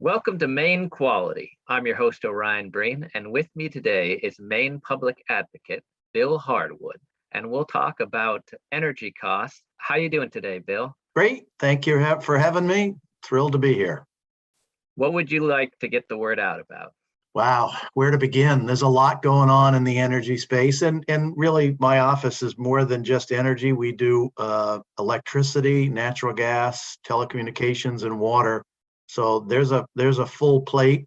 Welcome to Maine Quality. I'm your host, Orion Breen, and with me today is Maine Public Advocate Bill Harwood, and we'll talk about energy costs. How you doing today, Bill? Great. Thank you for having me. Thrilled to be here. What would you like to get the word out about? Wow, where to begin? There's a lot going on in the energy space, and really my office is more than just energy. We do electricity, natural gas, telecommunications, and water. So there's a full plate.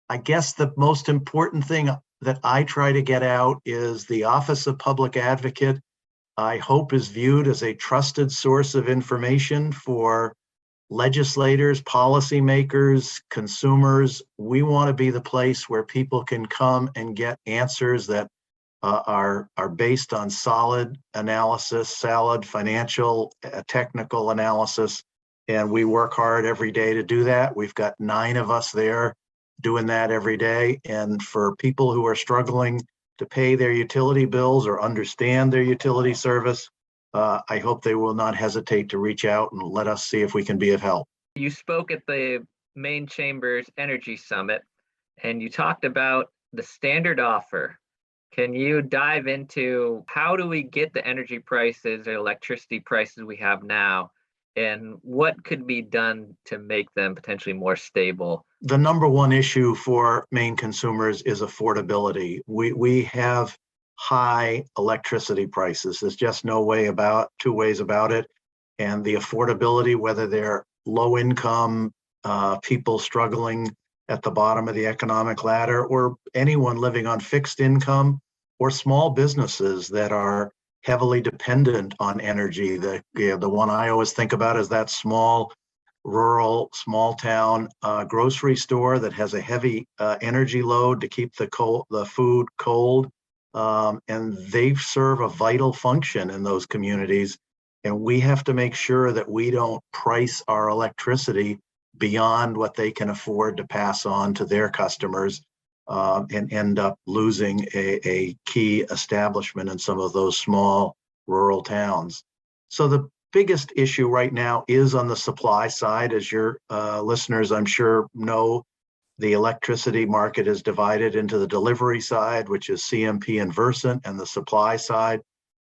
I guess the most important thing that I try to get out is the Office of Public Advocate, I hope, is viewed as a trusted source of information for legislators, policymakers, consumers. We want to be the place where people can come and get answers that are based on solid analysis, solid financial, technical analysis. And we work hard every day to do that. We've got 9 of us there doing that every day. And for people who are struggling to pay their utility bills or understand their utility service, I hope they will not hesitate to reach out and let us see if we can be of help. You spoke at the Maine Chamber's Energy Summit, and you talked about the standard offer. Can you dive into how do we get the energy prices or electricity prices we have now, and what could be done to make them potentially more stable? The number one issue for Maine consumers is affordability. We have high electricity prices. There's just two ways about it. And the affordability, whether they're low income, people struggling at the bottom of the economic ladder, or anyone living on fixed income, or small businesses that are heavily dependent on energy. The one I always think about is that small rural, small town grocery store that has a heavy energy load to keep the food cold. And they serve a vital function in those communities. And we have to make sure that we don't price our electricity beyond what they can afford to pass on to their customers, and end up losing a key establishment in some of those small rural towns. So the biggest issue right now is on the supply side. As your listeners, I'm sure, know, the electricity market is divided into the delivery side, which is CMP and Versant, and the supply side.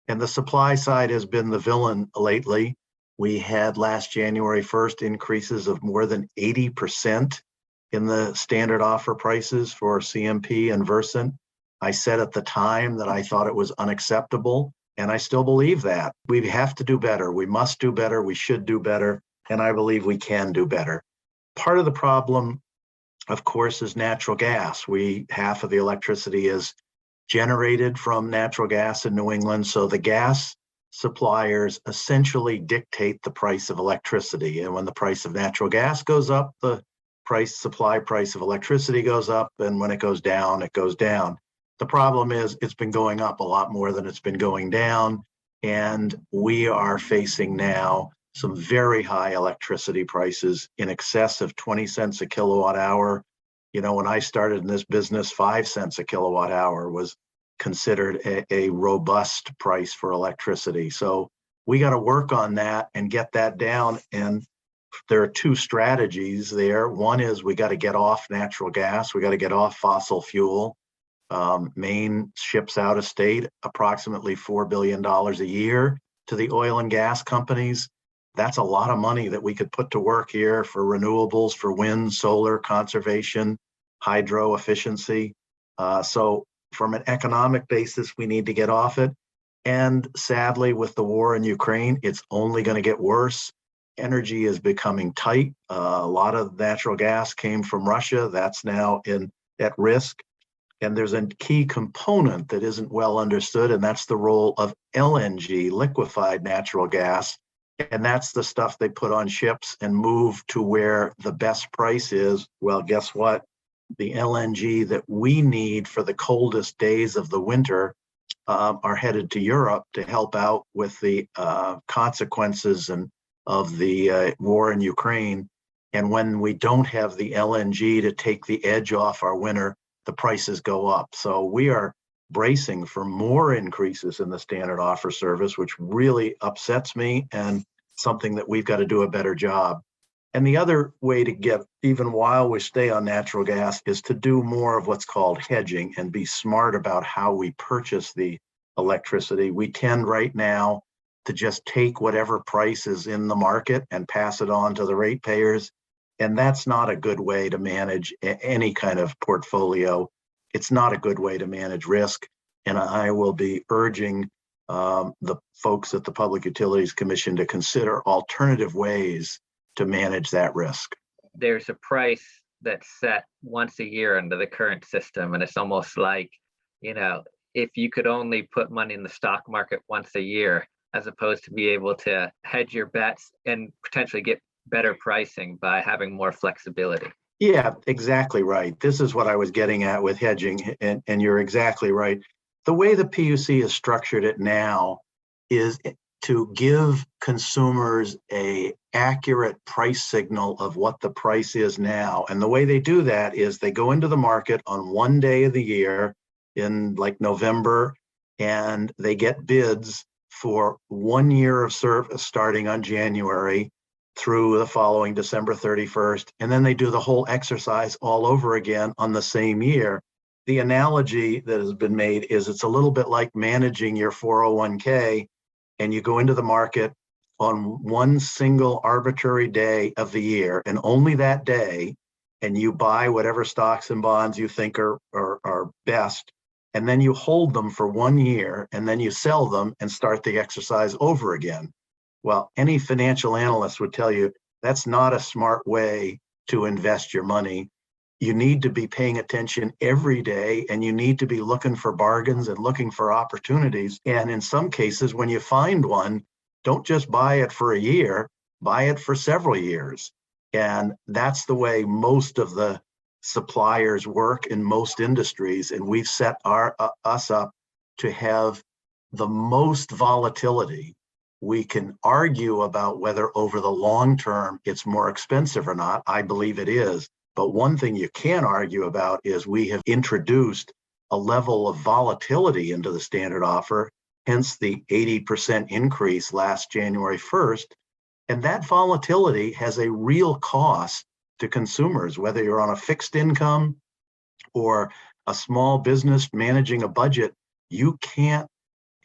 And the supply side has been the villain lately. We had last January 1st increases of more than 80% in the standard offer prices for CMP and Versant. I said at the time that I thought it was unacceptable, and I still believe that. We have to do better. We must do better. We should do better. And I believe we can do better. Part of the problem, of course, is natural gas. Half of the electricity is generated from natural gas in New England. So the gas suppliers essentially dictate the price of electricity. And when the price of natural gas goes up, the supply price of electricity goes up. And when it goes down, it goes down. The problem is it's been going up a lot more than it's been going down. And we are facing now some very high electricity prices in excess of 20 cents a kilowatt hour. When I started in this business, 5 cents a kilowatt hour was considered a robust price for electricity. So we got to work on that and get that down. And there are 2 strategies there. One is we got to get off natural gas. We got to get off fossil fuel. Maine ships out of state approximately $4 billion a year to the oil and gas companies. That's a lot of money that we could put to work here for renewables, for wind, solar, conservation, hydro efficiency. So from an economic basis, we need to get off it. And sadly, with the war in Ukraine, it's only going to get worse. Energy is becoming tight. A lot of natural gas came from Russia. That's now at risk. And there's a key component that isn't well understood, and that's the role of LNG, liquefied natural gas. And that's the stuff they put on ships and move to where the best price is. Well, guess what? The LNG that we need for the coldest days of the winter are headed to Europe to help out with the consequences of the war in Ukraine. And when we don't have the LNG to take the edge off our winter, the prices go up. So we are bracing for more increases in the standard offer service, which really upsets me and something that we've got to do a better job. And the other way to get, even while we stay on natural gas, is to do more of what's called hedging and be smart about how we purchase the electricity. We tend right now to just take whatever price is in the market and pass it on to the ratepayers. And that's not a good way to manage any kind of portfolio. It's not a good way to manage risk. And I will be urging the folks at the Public Utilities Commission to consider alternative ways to manage that risk. There's a price that's set once a year under the current system, and it's almost like, if you could only put money in the stock market once a year, as opposed to be able to hedge your bets and potentially get better pricing by having more flexibility. Yeah, exactly right. This is what I was getting at with hedging, and you're exactly right. The way the PUC has structured it now is to give consumers a accurate price signal of what the price is now. And the way they do that is they go into the market on one day of the year in like November, and they get bids for 1 year of service starting on January through the following December 31st. And then they do the whole exercise all over again on the same year. The analogy that has been made is it's a little bit like managing your 401k, and you go into the market on one single arbitrary day of the year and only that day, and you buy whatever stocks and bonds you think are best, and then you hold them for 1 year, and then you sell them and start the exercise over again. Well, any financial analyst would tell you that's not a smart way to invest your money. You need to be paying attention every day, and you need to be looking for bargains and looking for opportunities. And in some cases, when you find one, don't just buy it for a year, buy it for several years. And that's the way most of the suppliers work in most industries. And we've set us up to have the most volatility. We can argue about whether over the long term it's more expensive or not. I believe it is. But one thing you can argue about is we have introduced a level of volatility into the standard offer, hence the 80% increase last January 1st. And that volatility has a real cost to consumers, whether you're on a fixed income or a small business managing a budget. You can't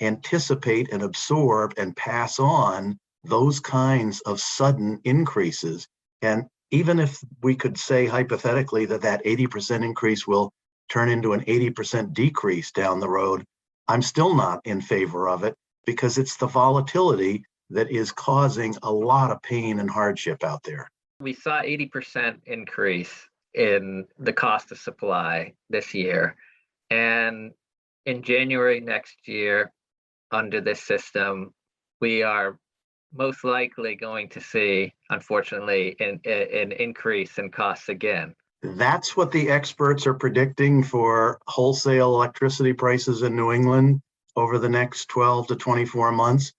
anticipate and absorb and pass on those kinds of sudden increases. And even if we could say hypothetically that 80% increase will turn into an 80% decrease down the road, I'm still not in favor of it, because it's the volatility that is causing a lot of pain and hardship out there. We saw 80% increase in the cost of supply this year. And in January next year, under this system, we are most likely going to see, unfortunately, an increase in costs again. That's what the experts are predicting for wholesale electricity prices in New England over the next 12 to 24 months.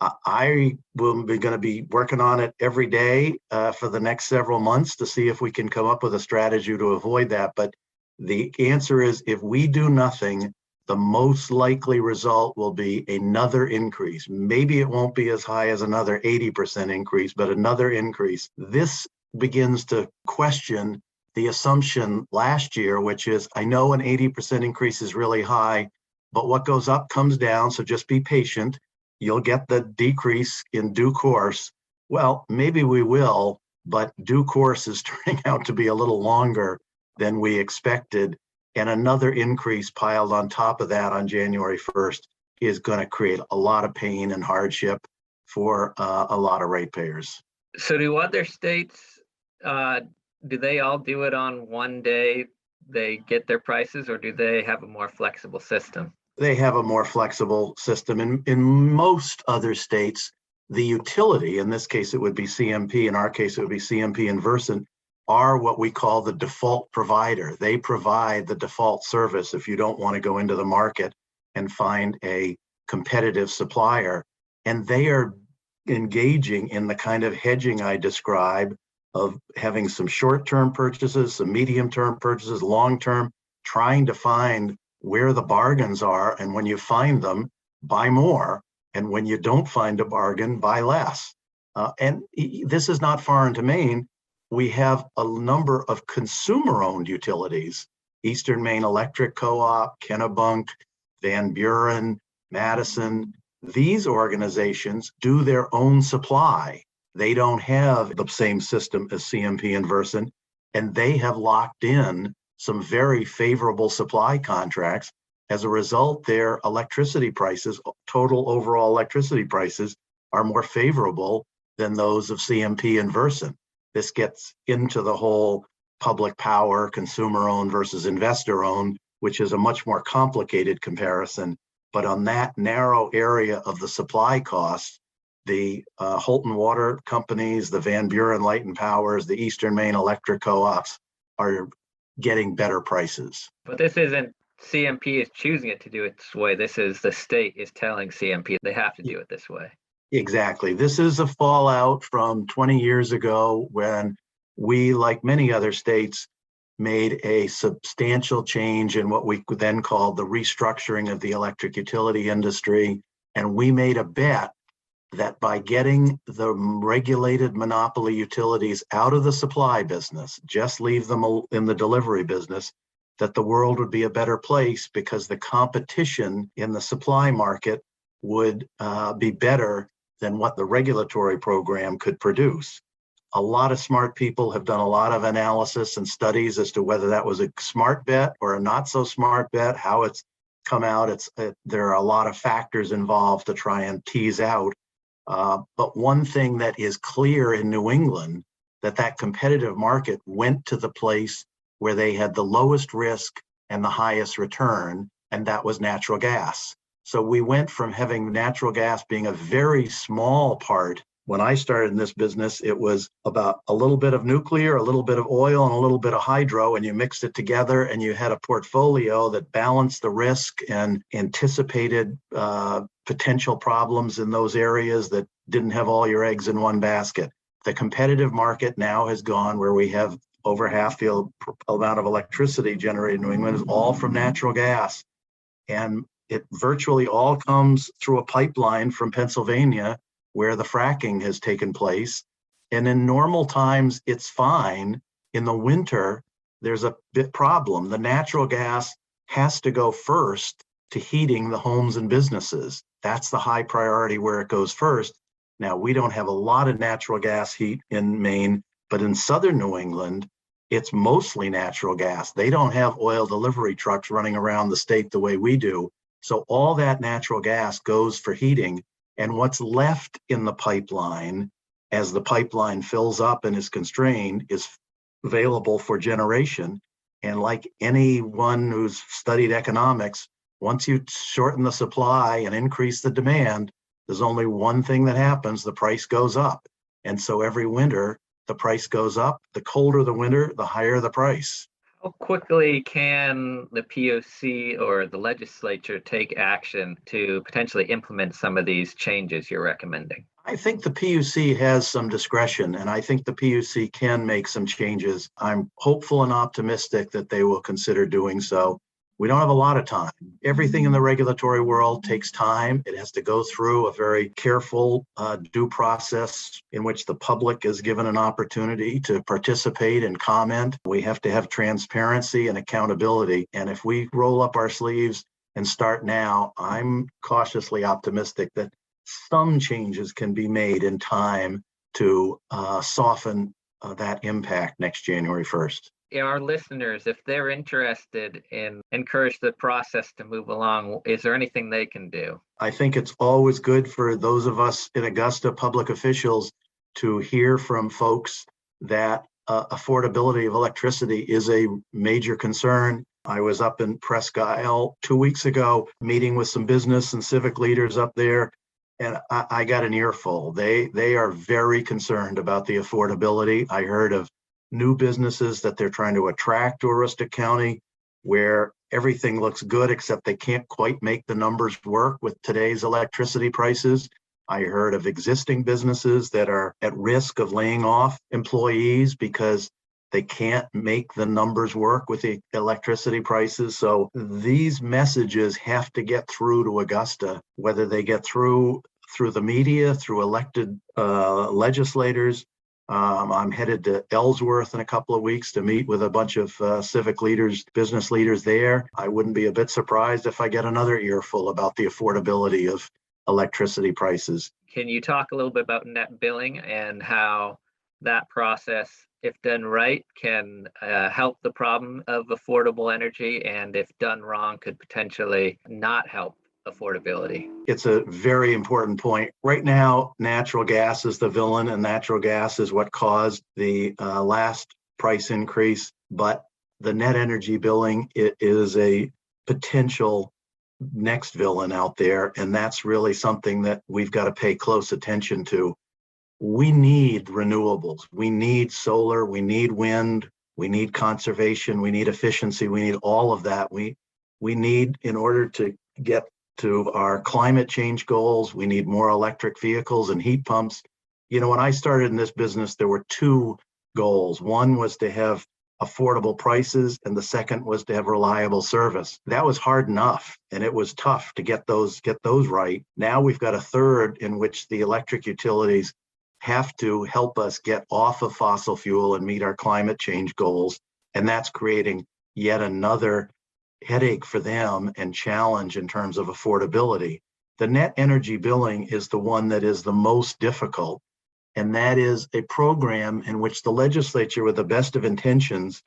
I will be going to be working on it every day for the next several months to see if we can come up with a strategy to avoid that. But the answer is, if we do nothing, the most likely result will be another increase. Maybe it won't be as high as another 80% increase, but another increase. This begins to question the assumption last year, which is, I know an 80% increase is really high, but what goes up comes down, so just be patient. You'll get the decrease in due course. Well, maybe we will, but due course is turning out to be a little longer than we expected. And another increase piled on top of that on January 1st is going to create a lot of pain and hardship for a lot of ratepayers. So do other states, do they all do it on one day they get their prices, or do they have a more flexible system? They have a more flexible system. In most other states, the utility, in this case it would be CMP, in our case it would be CMP and Versant, are what we call the default provider. They provide the default service if you don't want to go into the market and find a competitive supplier. And they are engaging in the kind of hedging I describe, of having some short-term purchases, some medium-term purchases, long-term, trying to find where the bargains are. And when you find them, buy more. And when you don't find a bargain, buy less. And this is not foreign to Maine. we have a number of consumer-owned utilities, Eastern Maine Electric Co-op, Kennebunk, Van Buren, Madison. These organizations do their own supply. They don't have the same system as CMP and Versant, and they have locked in some very favorable supply contracts. As a result, their electricity prices, total overall electricity prices, are more favorable than those of CMP and Versant. This gets into the whole public power, consumer-owned versus investor-owned, which is a much more complicated comparison. But on that narrow area of the supply costs, the Holton Water Companies, the Van Buren Light and Powers, the Eastern Maine Electric Co-ops are getting better prices. But this isn't CMP is choosing it to do it this way. This is the state is telling CMP they have to do it this way. Exactly. This is a fallout from 20 years ago when we, like many other states, made a substantial change in what we then called the restructuring of the electric utility industry. And we made a bet that by getting the regulated monopoly utilities out of the supply business, just leave them in the delivery business, that the world would be a better place because the competition in the supply market would be better than what the regulatory program could produce. A lot of smart people have done a lot of analysis and studies as to whether that was a smart bet or a not so smart bet, how it's come out. There are a lot of factors involved to try and tease out. But one thing that is clear in New England, that competitive market went to the place where they had the lowest risk and the highest return, and that was natural gas. So we went from having natural gas being a very small part. When I started in this business, it was about a little bit of nuclear, a little bit of oil, and a little bit of hydro, and you mixed it together and you had a portfolio that balanced the risk and anticipated potential problems in those areas that didn't have all your eggs in one basket. The competitive market now has gone where we have over half the amount of electricity generated in New England is all from natural gas. And it virtually all comes through a pipeline from Pennsylvania where the fracking has taken place. And in normal times, it's fine. In the winter, there's a bit problem. The natural gas has to go first to heating the homes and businesses. That's the high priority where it goes first. Now, we don't have a lot of natural gas heat in Maine, but in southern New England, it's mostly natural gas. They don't have oil delivery trucks running around the state the way we do. So all that natural gas goes for heating. And what's left in the pipeline as the pipeline fills up and is constrained is available for generation. And like anyone who's studied economics, once you shorten the supply and increase the demand, there's only one thing that happens: the price goes up. And so every winter, the price goes up. The colder the winter, the higher the price. How quickly can the PUC or the legislature take action to potentially implement some of these changes you're recommending? I think the PUC has some discretion, and I think the PUC can make some changes. I'm hopeful and optimistic that they will consider doing so. We don't have a lot of time. Everything in the regulatory world takes time. It has to go through a very careful due process in which the public is given an opportunity to participate and comment. We have to have transparency and accountability. And if we roll up our sleeves and start now, I'm cautiously optimistic that some changes can be made in time to soften that impact next January 1st. Our listeners, if they're interested in encourage the process to move along, is there anything they can do? I think it's always good for those of us in Augusta, public officials, to hear from folks that affordability of electricity is a major concern. I was up in Presque Isle 2 weeks ago, meeting with some business and civic leaders up there, and I got an earful. They are very concerned about the affordability. I heard of new businesses that they're trying to attract to Aroostook County, where everything looks good, except they can't quite make the numbers work with today's electricity prices. I heard of existing businesses that are at risk of laying off employees because they can't make the numbers work with the electricity prices. So these messages have to get through to Augusta, whether they get through the media, through elected legislators, I'm headed to Ellsworth in a couple of weeks to meet with a bunch of civic leaders, business leaders there. I wouldn't be a bit surprised if I get another earful about the affordability of electricity prices. Can you talk a little bit about net billing and how that process, if done right, can help the problem of affordable energy, and if done wrong, could potentially not help affordability? It's a very important point. Right now, natural gas is the villain, and natural gas is what caused the last price increase. But the net energy billing is a potential next villain out there, and that's really something that we've got to pay close attention to. We need renewables. We need solar. We need wind. We need conservation. We need efficiency. We need all of that. We need, in order to get to our climate change goals, we need more electric vehicles and heat pumps. You know, when I started in this business, there were two goals. One was to have affordable prices, and the second was to have reliable service. That was hard enough, and it was tough to get those right. Now we've got a third, in which the electric utilities have to help us get off of fossil fuel and meet our climate change goals. And that's creating yet another headache for them and challenge in terms of affordability. The net energy billing is the one that is the most difficult. And that is a program in which the legislature, with the best of intentions,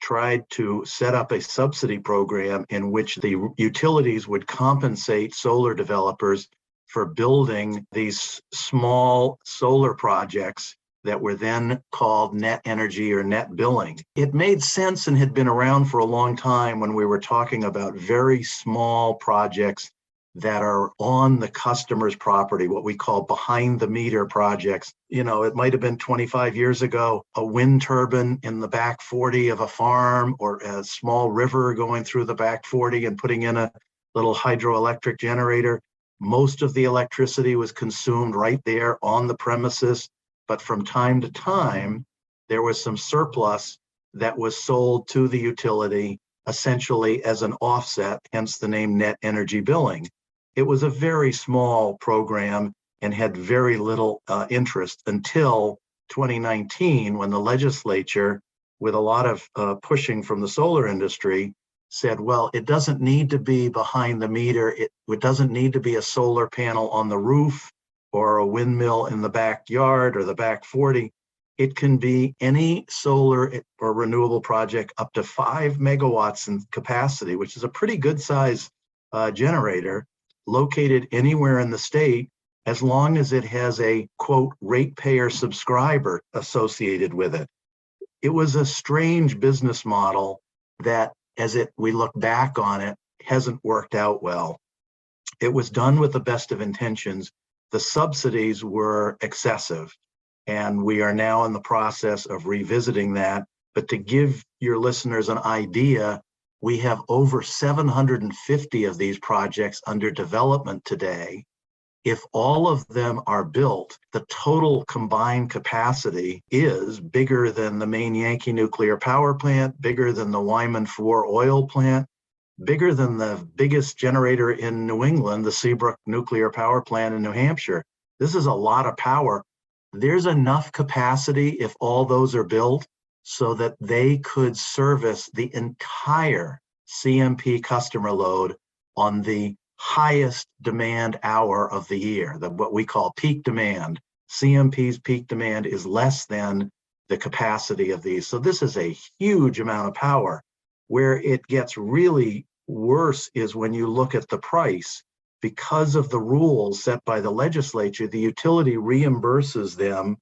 tried to set up a subsidy program in which the utilities would compensate solar developers for building these small solar projects that were then called net energy or net billing. It made sense and had been around for a long time when we were talking about very small projects that are on the customer's property, what we call behind the meter projects. You know, it might have been 25 years ago, a wind turbine in the back 40 of a farm, or a small river going through the back 40 and putting in a little hydroelectric generator. Most of the electricity was consumed right there on the premises, but from time to time, there was some surplus that was sold to the utility, essentially as an offset, hence the name net energy billing. It was a very small program and had very little interest until 2019, when the legislature, with a lot of pushing from the solar industry, said, well, it doesn't need to be behind the meter. It doesn't need to be a solar panel on the roof or a windmill in the backyard or the back 40. It can be any solar or renewable project up to 5 megawatts in capacity, which is a pretty good size generator, located anywhere in the state, as long as it has a, quote, ratepayer subscriber associated with it. It was a strange business model that, as we look back on it, hasn't worked out well. It was done with the best of intentions. The subsidies were excessive, and we are now in the process of revisiting that. But to give your listeners an idea, we have over 750 of these projects under development today. If all of them are built, the total combined capacity is bigger than the Maine Yankee nuclear power plant, bigger than the Wyman 4 oil plant, bigger than the biggest generator in New England, the Seabrook nuclear power plant in New Hampshire. This is a lot of power. There's enough capacity, if all those are built, so that they could service the entire CMP customer load on the highest demand hour of the year, what we call peak demand. CMP's peak demand is less than the capacity of these. So this is a huge amount of power. Where it gets really worse is when you look at the price. Because of the rules set by the legislature, the utility reimburses them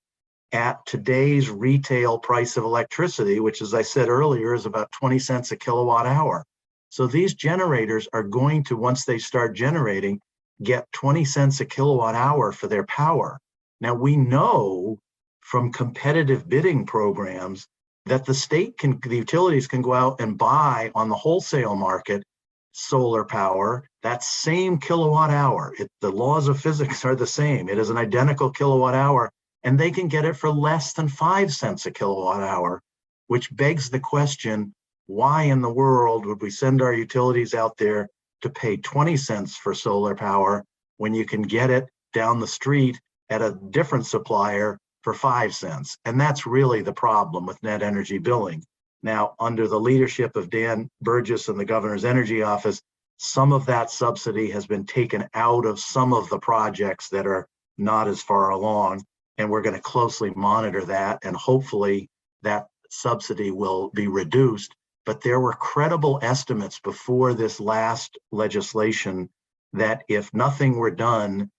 at today's retail price of electricity, which, as I said earlier, is about 20 cents a kilowatt hour. So these generators are going to, once they start generating, get 20 cents a kilowatt hour for their power. Now, we know from competitive bidding programs that the utilities can go out and buy on the wholesale market solar power, that same kilowatt hour. The laws of physics are the same. It is an identical kilowatt hour, and they can get it for less than 5 cents a kilowatt hour, which begs the question, why in the world would we send our utilities out there to pay 20 cents for solar power when you can get it down the street at a different supplier for 5 cents. And that's really the problem with net energy billing. Now, under the leadership of Dan Burgess and the governor's energy office, some of that subsidy has been taken out of some of the projects that are not as far along. And we're going to closely monitor that. And hopefully that subsidy will be reduced. But there were credible estimates before this last legislation that if nothing were done,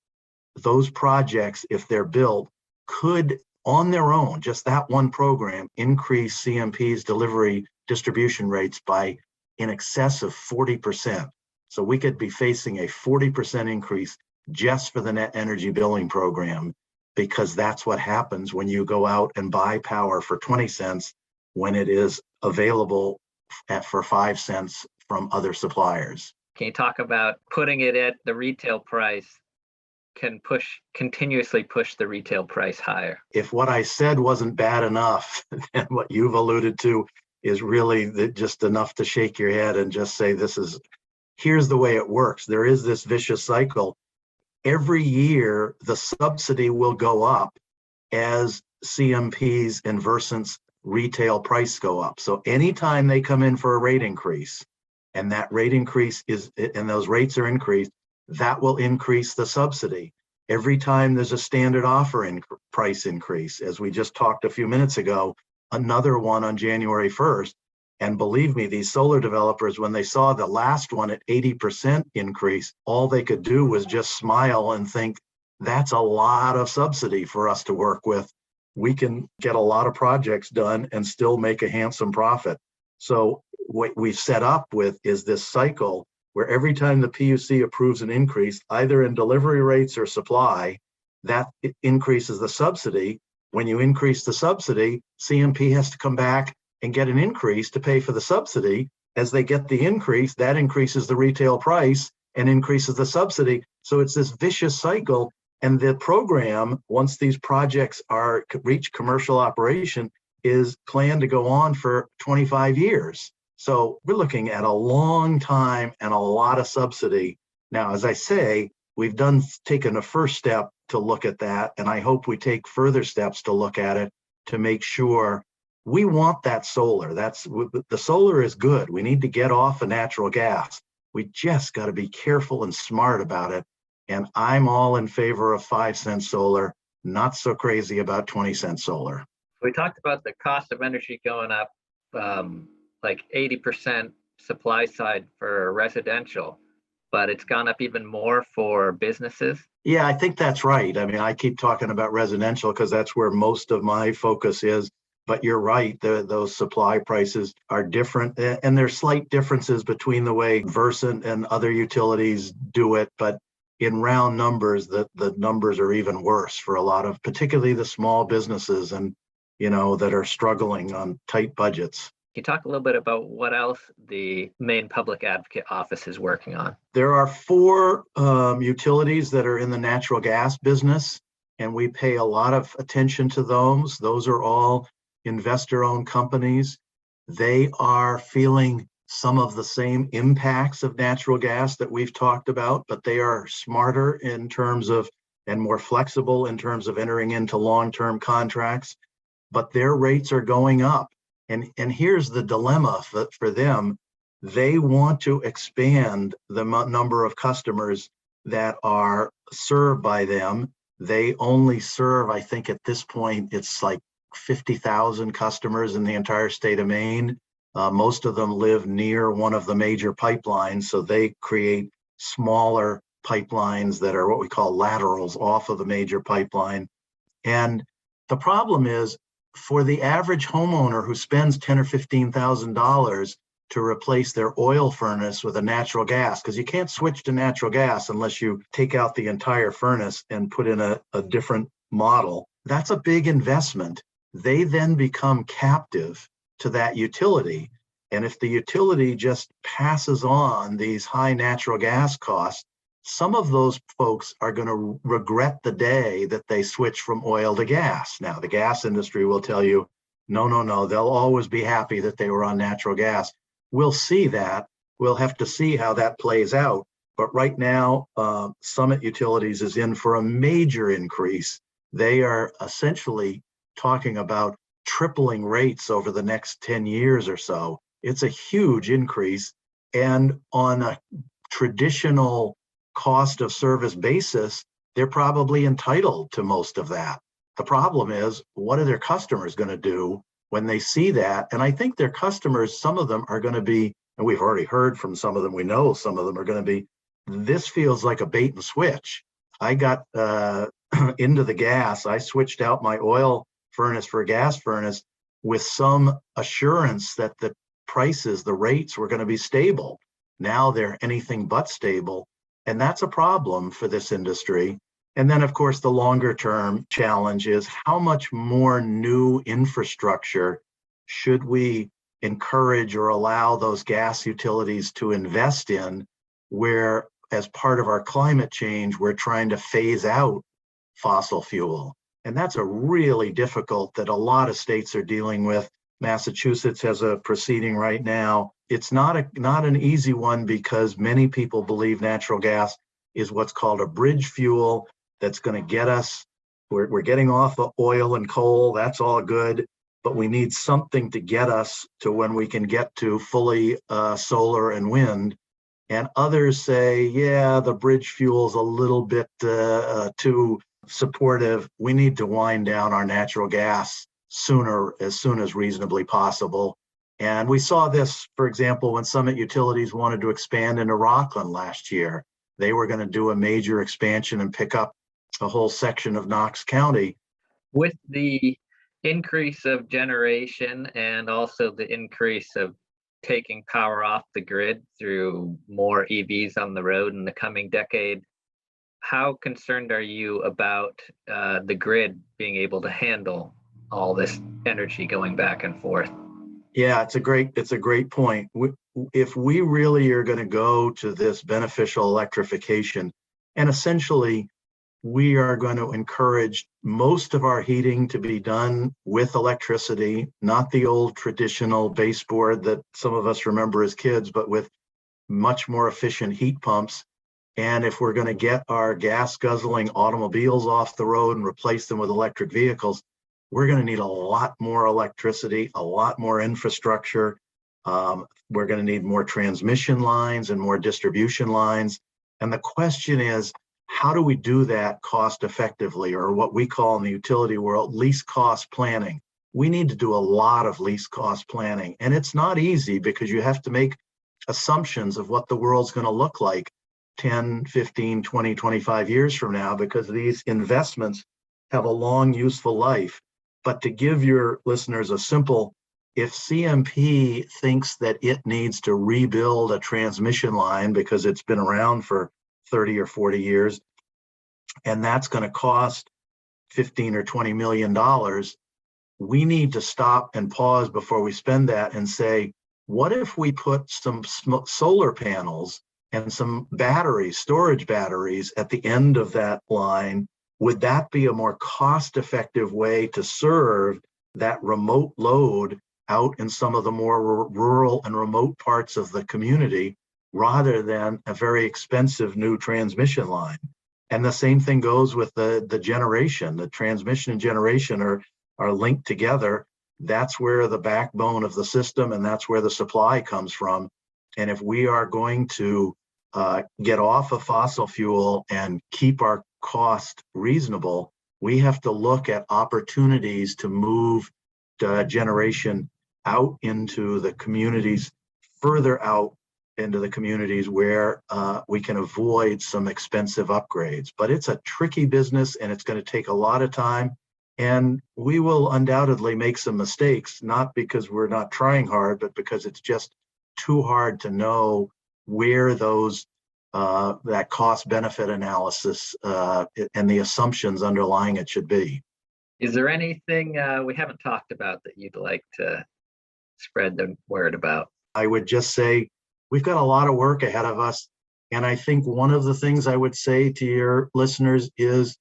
those projects, if they're built, could on their own, just that one program, increase CMP's delivery distribution rates by in excess of 40%. So we could be facing a 40% increase just for the net energy billing program, because that's what happens when you go out and buy power for 20 cents when it is available for 5 cents from other suppliers. Can you talk about putting it at the retail price can continuously push the retail price higher? If what I said wasn't bad enough, then what you've alluded to is really just enough to shake your head and just say, here's the way it works. There is this vicious cycle. Every year, the subsidy will go up as CMP's and Versant's retail price go up. So anytime they come in for a rate increase, and that rate increase and those rates are increased, that will increase the subsidy. Every time there's a standard offer price increase, as we just talked a few minutes ago, another one on January 1st. And believe me, these solar developers, when they saw the last one at 80% increase, all they could do was just smile and think, that's a lot of subsidy for us to work with. We can get a lot of projects done and still make a handsome profit. So what we've set up with is this cycle where every time the PUC approves an increase, either in delivery rates or supply, that increases the subsidy. When you increase the subsidy, CMP has to come back and get an increase to pay for the subsidy. As they get the increase, that increases the retail price and increases the subsidy. So it's this vicious cycle. And the program, once these projects reach commercial operation, is planned to go on for 25 years. So we're looking at a long time and a lot of subsidy. Now, as I say, we've taken a first step to look at that, and I hope we take further steps to look at it to make sure we want that solar. The solar is good. We need to get off of natural gas. We just got to be careful and smart about it. And I'm all in favor of 5 cent solar, not so crazy about 20-cent solar. We talked about the cost of energy going up like 80% supply side for residential, but it's gone up even more for businesses. Yeah, I think that's right. I mean, I keep talking about residential because that's where most of my focus is. But you're right, those supply prices are different, and there's slight differences between the way Versant and other utilities do it. But in round numbers, the numbers are even worse for a lot of, particularly the small businesses and, that are struggling on tight budgets. Can you talk a little bit about what else the Maine Public Advocate Office is working on? There are 4 utilities that are in the natural gas business, and we pay a lot of attention to those. Those are all investor-owned companies. They are feeling some of the same impacts of natural gas that we've talked about, but they are smarter in terms of, and more flexible in terms of entering into long-term contracts, but their rates are going up. And here's the dilemma for them. They want to expand the number of customers that are served by them. They only serve, I think at this point, it's like 50,000 customers in the entire state of Maine. Most of them live near one of the major pipelines, so they create smaller pipelines that are what we call laterals off of the major pipeline. And the problem is, for the average homeowner who spends $10,000 or $15,000 to replace their oil furnace with a natural gas, because you can't switch to natural gas unless you take out the entire furnace and put in a different model, that's a big investment. They then become captive to that utility. And if the utility just passes on these high natural gas costs, some of those folks are going to regret the day that they switch from oil to gas. Now, the gas industry will tell you, no, they'll always be happy that they were on natural gas. We'll see that. We'll have to see how that plays out. But right now, Summit Utilities is in for a major increase They are essentially talking about tripling rates over the next 10 years or so. It's a huge increase. And on a traditional cost of service basis, they're probably entitled to most of that. The problem is, what are their customers going to do when they see that? And I think their customers, some of them are going to be, and we've already heard from some of them, we know some of them are going to be, this feels like a bait and switch. I got into the gas. I switched out my oil furnace for a gas furnace with some assurance that the prices, the rates were going to be stable. Now they're anything but stable. And that's a problem for this industry. And then, of course, the longer term challenge is how much more new infrastructure should we encourage or allow those gas utilities to invest in, where as part of our climate change, we're trying to phase out fossil fuel. And that's a really difficult that a lot of states are dealing with. Massachusetts has a proceeding right now. It's not an easy one because many people believe natural gas is what's called a bridge fuel that's going to get us, we're getting off of oil and coal, that's all good, but we need something to get us to when we can get to fully solar and wind. And others say, yeah, the bridge fuel's a little bit too supportive. We need to wind down our natural gas as soon as reasonably possible. And we saw this, for example, when Summit Utilities wanted to expand into Rockland last year. They were going to do a major expansion and pick up a whole section of Knox County. With the increase of generation and also the increase of taking power off the grid through more EVs on the road in the coming decade, how concerned are you about the grid being able to handle all this energy going back and forth? Yeah, it's a great point. If we really are going to go to this beneficial electrification, and essentially we are going to encourage most of our heating to be done with electricity, not the old traditional baseboard that some of us remember as kids, but with much more efficient heat pumps. And if we're going to get our gas guzzling automobiles off the road and replace them with electric vehicles, we're going to need a lot more electricity, a lot more infrastructure. We're going to need more transmission lines and more distribution lines. And the question is, how do we do that cost effectively, or what we call in the utility world, least cost planning? We need to do a lot of least cost planning. And it's not easy because you have to make assumptions of what the world's going to look like 10, 15, 20, 25 years from now, because these investments have a long, useful life. But to give your listeners a simple, if CMP thinks that it needs to rebuild a transmission line because it's been around for 30 or 40 years, and that's going to cost $15 or $20 million, we need to stop and pause before we spend that and say, what if we put some solar panels and some batteries, storage batteries at the end of that line? Would that be a more cost-effective way to serve that remote load out in some of the more rural and remote parts of the community, rather than a very expensive new transmission line? And the same thing goes with the generation. The transmission and generation are linked together. That's where the backbone of the system, and that's where the supply comes from. And if we are going to get off of fossil fuel and keep our cost reasonable, we have to look at opportunities to move generation out into the communities, further out into the communities where we can avoid some expensive upgrades. But it's a tricky business, and it's going to take a lot of time. And we will undoubtedly make some mistakes, not because we're not trying hard, but because it's just too hard to know where those that cost benefit analysis and the assumptions underlying it should be. Is there anything we haven't talked about that you'd like to spread the word about? I would just say we've got a lot of work ahead of us. And I think one of the things I would say to your listeners is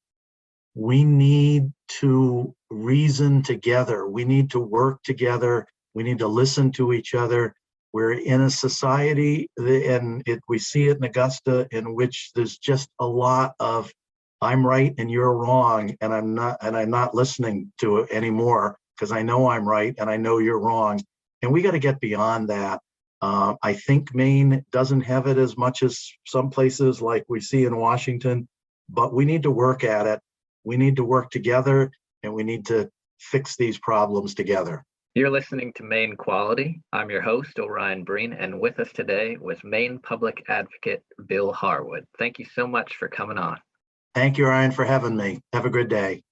we need to reason together. We need to work together. We need to listen to each other. We're in a society, and we see it in Augusta, in which there's just a lot of I'm right and you're wrong, and I'm not listening to it anymore because I know I'm right and I know you're wrong. And we got to get beyond that. I think Maine doesn't have it as much as some places like we see in Washington, but we need to work at it. We need to work together, and we need to fix these problems together. You're listening to Maine Quality. I'm your host, Orion Breen, and with us today was Maine Public Advocate Bill Harwood. Thank you so much for coming on. Thank you, Ryan, for having me. Have a good day.